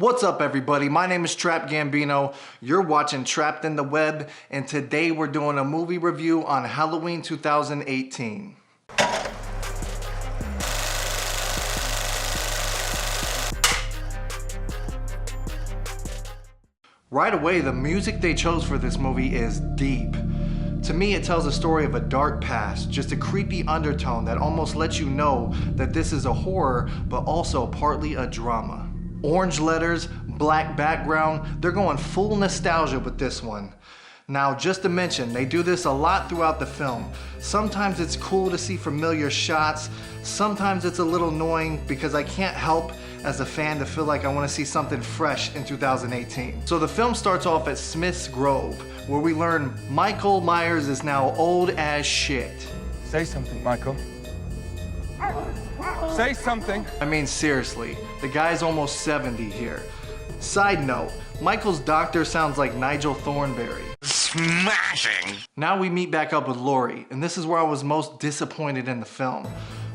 What's up, everybody? My name is Trap Gambino. You're watching Trapped in the Web, and today we're doing a movie review on Halloween 2018. Right away, the music they chose for this movie is deep. To me, it tells a story of a dark past, just a creepy undertone that almost lets you know that this is a horror, but also partly a drama. Orange letters, black background, they're going full nostalgia with this one. Now, just to mention, they do this a lot throughout the film. Sometimes it's cool to see familiar shots, sometimes it's a little annoying because I can't help as a fan to feel like I want to see something fresh in 2018. So the film starts off at Smith's Grove, where we learn Michael Myers is now old as shit. Say something, Michael. Say something. I mean, seriously, the guy's almost 70 here. Side note, Michael's doctor sounds like Nigel Thornberry. Smashing! Now we meet back up with Laurie, and this is where I was most disappointed in the film.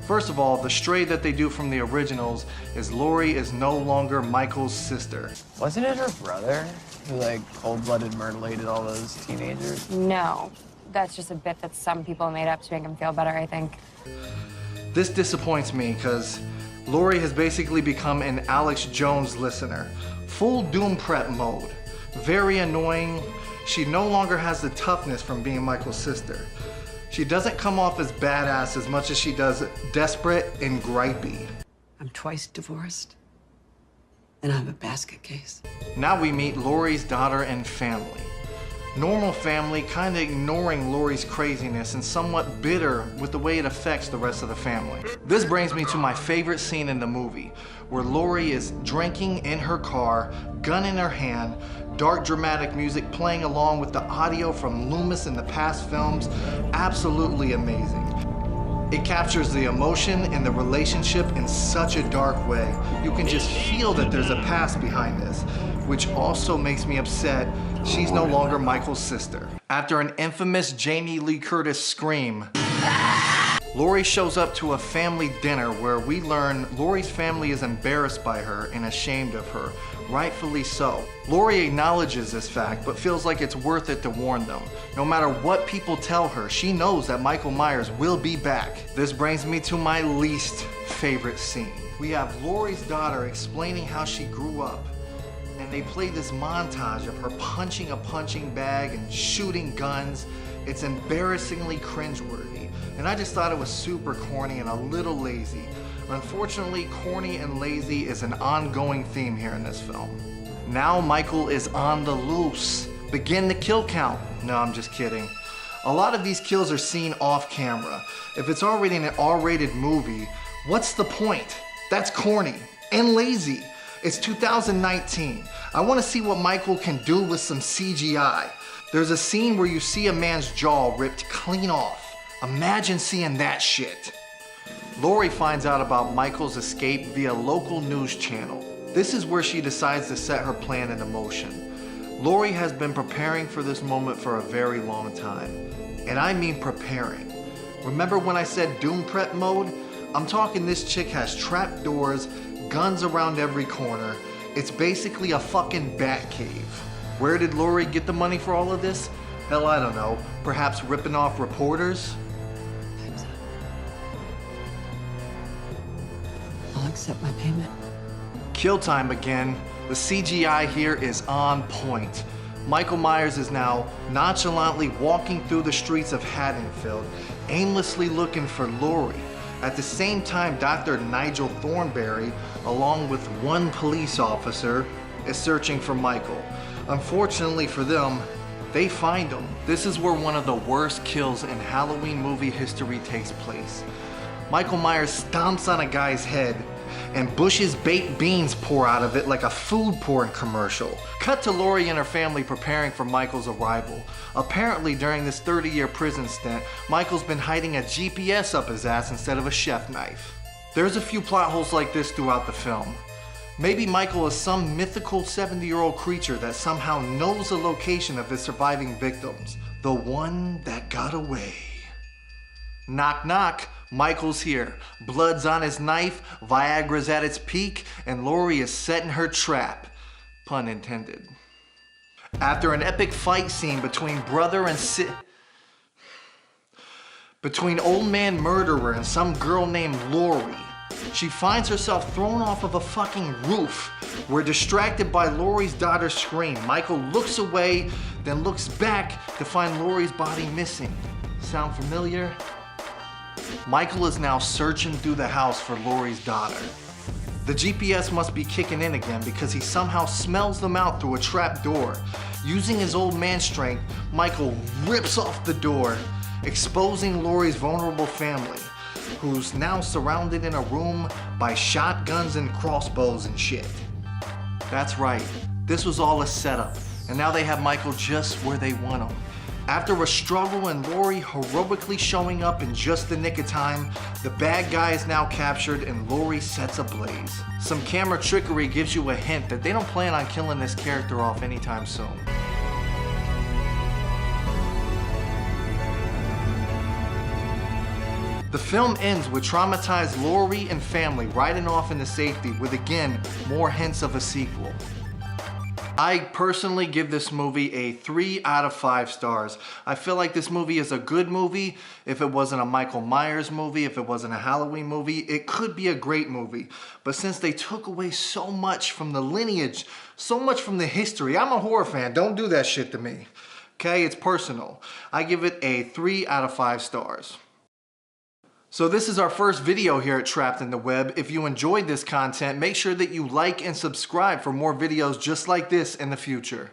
First of all, the stray that they do from the originals is Laurie is no longer Michael's sister. Wasn't it her brother who, cold-blooded mutilated all those teenagers? No, that's just a bit that some people made up to make him feel better, I think. This disappoints me because Laurie has basically become an Alex Jones listener. Full doom prep mode. Very annoying. She no longer has the toughness from being Michael's sister. She doesn't come off as badass as much as she does desperate and gripey. I'm twice divorced, and I'm a basket case. Now we meet Laurie's daughter and family. Normal family, kind of ignoring Laurie's craziness and somewhat bitter with the way it affects the rest of the family. This brings me to my favorite scene in the movie, where Laurie is drinking in her car, gun in her hand, dark dramatic music playing along with the audio from Loomis in the past films. Absolutely amazing. It captures the emotion and the relationship in such a dark way. You can just feel that there's a past behind this, which also makes me upset she's no longer Michael's sister. After an infamous Jamie Lee Curtis scream, Laurie shows up to a family dinner where we learn Laurie's family is embarrassed by her and ashamed of her, rightfully so. Laurie acknowledges this fact, but feels like it's worth it to warn them. No matter what people tell her, she knows that Michael Myers will be back. This brings me to my least favorite scene. We have Laurie's daughter explaining how she grew up, and they play this montage of her punching a punching bag and shooting guns. It's embarrassingly cringeworthy, and I just thought it was super corny and a little lazy. Unfortunately, corny and lazy is an ongoing theme here in this film. Now Michael is on the loose. Begin the kill count. No, I'm just kidding. A lot of these kills are seen off camera. If it's already an R-rated movie, what's the point? That's corny and lazy. It's 2019. I want to see what Michael can do with some CGI. There's a scene where you see a man's jaw ripped clean off. Imagine seeing that shit. Laurie finds out about Michael's escape via local news channel. This is where she decides to set her plan into motion. Laurie has been preparing for this moment for a very long time. And I mean preparing. Remember when I said doom prep mode? I'm talking this chick has trap doors, guns around every corner. It's basically a fucking bat cave. Where did Laurie get the money for all of this? Hell, I don't know. Perhaps ripping off reporters? I'll accept my payment. Kill time again. The CGI here is on point. Michael Myers is now nonchalantly walking through the streets of Haddonfield, aimlessly looking for Laurie. At the same time, Dr. Nigel Thornberry, along with one police officer, is searching for Michael. Unfortunately for them, they find him. This is where one of the worst kills in Halloween movie history takes place. Michael Myers stomps on a guy's head, and Bush's baked beans pour out of it like a food porn commercial. Cut to Laurie and her family preparing for Michael's arrival. Apparently, during this 30-year prison stint, Michael's been hiding a GPS up his ass instead of a chef knife. There's a few plot holes like this throughout the film. Maybe Michael is some mythical 70-year-old creature that somehow knows the location of his surviving victims. The one that got away. Knock knock, Michael's here. Blood's on his knife, Viagra's at its peak, and Laurie is setting her trap. Pun intended. After an epic fight scene between between old man murderer and some girl named Lori, she finds herself thrown off of a fucking roof. We're distracted by Lori's daughter's scream. Michael looks away, then looks back to find Lori's body missing. Sound familiar? Michael is now searching through the house for Lori's daughter. The GPS must be kicking in again because he somehow smells them out through a trap door. Using his old man strength, Michael rips off the door, exposing Lori's vulnerable family, who's now surrounded in a room by shotguns and crossbows and shit. That's right, this was all a setup, and now they have Michael just where they want him. After a struggle and Lori heroically showing up in just the nick of time, the bad guy is now captured and Lori sets ablaze. Some camera trickery gives you a hint that they don't plan on killing this character off anytime soon. The film ends with traumatized Lori and family riding off into safety with, again, more hints of a sequel. I personally give this movie a 3 out of 5 stars. I feel like this movie is a good movie. If it wasn't a Michael Myers movie, if it wasn't a Halloween movie, it could be a great movie. But since they took away so much from the lineage, so much from the history, I'm a horror fan, don't do that shit to me. Okay, it's personal. I give it a 3 out of 5 stars. So this is our first video here at Trapped in the Web. If you enjoyed this content, make sure that you like and subscribe for more videos just like this in the future.